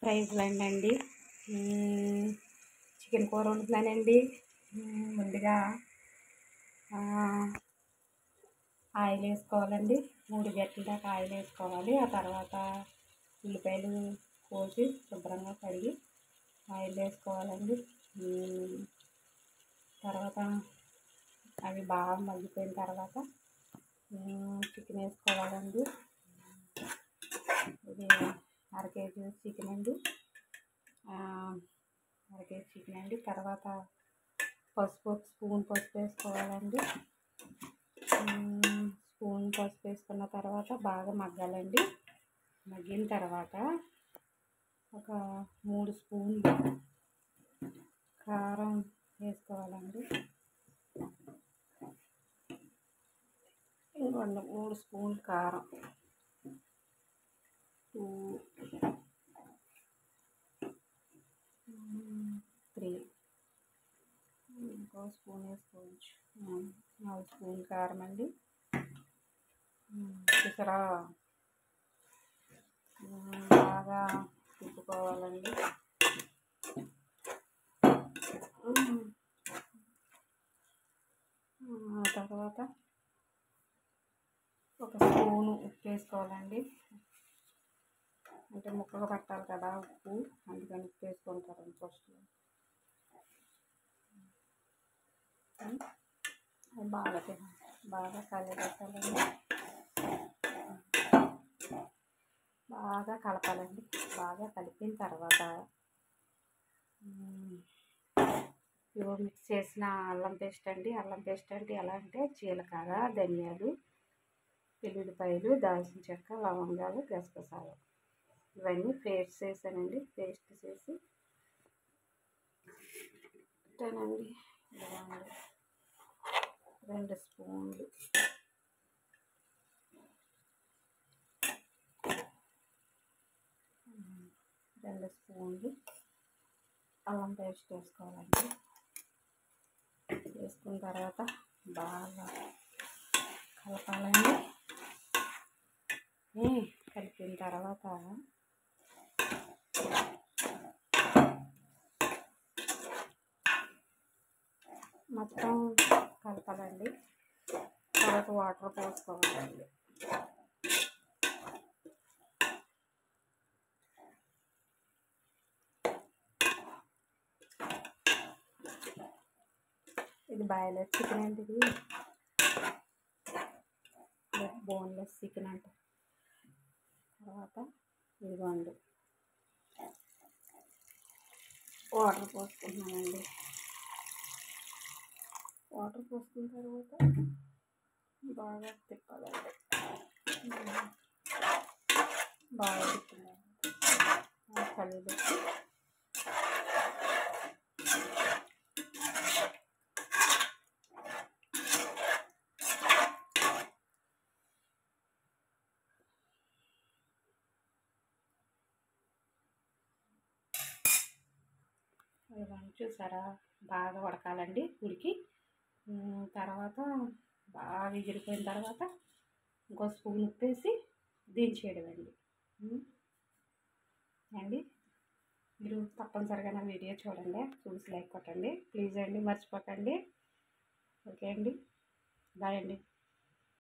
ప్రైజ్లండి. Chicken కూర వండుతున్నానండి. ముందుగా oil వేసుకోవాలండి. 3 గంటల దాకా ఆయిల్ వేసుకోవాలి. ఆ తర్వాత ఉల్లిపాయలు కోసి శుభ్రంగా కడిగి ఆయిల్ వేసుకోవాలండి. తర్వాత అవి బాగా మగ్గిపోయిన తర్వాత చికెన్ వేసుకోవాలండి. ఇది అర కేజీ చికెన్ అండి. అర కేజీ చికెన్ అండి. తర్వాత పసుపు, స్పూన్ పసుపు వేసుకోవాలండి. స్పూన్ పసుపు వేసుకున్న తర్వాత బాగా మగ్గాలండి. మగ్గిన తర్వాత ఒక 3 స్పూన్లు కారం వేసుకోవాలండి. ఇంకొంచెం 3 స్పూన్లు కారం, 3 ఇంకో స్పూన్ వేసుకోవచ్చు. 4 స్పూన్లు కారం అండి. చూసారా, బాగా తిప్పుకోవాలండి. తర్వాత ఒక స్పూను ఉప్పు వేసుకోవాలండి. అంటే ముక్కగా పట్టాలి కదా ఉప్పు, అందుకని ఉప్పు వేసుకుంటారండి ఫస్ట్. బాగా కలిపెట్టాలండి. బాగా కలపాలండి. బాగా కలిపిన తర్వాత మిక్స్ చేసిన అల్లం పేస్ట్ అండి. అల్లం పేస్ట్ అంటే ఎలా అంటే జీలకర్ర, ధనియాలు, వెల్లుల్లిపాయలు, దాల్చిన చెక్క, లవంగాలు, గసగసాలు ఇవన్నీ పేస్ట్ చేశానండి. పేస్ట్ చేసి పెట్టానండి. 2 స్పూన్లు అల్లం పేస్ట్ వేసుకోవాలండి. వేసుకున్న తర్వాత బాగా కలపాలండి. కలిపిన తర్వాత మొత్తం కలపాలండి. తర్వాత వాటర్ పోసుకోవాలండి. ఇది బాయిలర్ చికెన్ అండి. ఇది బోన్లెస్ చికెన్ అంట. తర్వాత ఇదిగోండి వాటర్ పోసుకుంటున్నానండి. వాటర్ పోసుకున్న తర్వాత బాగా తిప్పాలండి. బాగా తిప్పాలండి. కలిపెట్టి చూసారా, బాగా ఉడకాలండి. ఉడికి తర్వాత బాగా ఎగిరిపోయిన తర్వాత ఇంకో స్పూన్ ఉప్పేసి దించేయడం అండి. మీరు తప్పనిసరిగా నా వీడియో చూడండి, చూసి లైక్ కొట్టండి ప్లీజ్ అండి, మర్చిపోకండి. ఓకే అండి, బాయ్ అండి.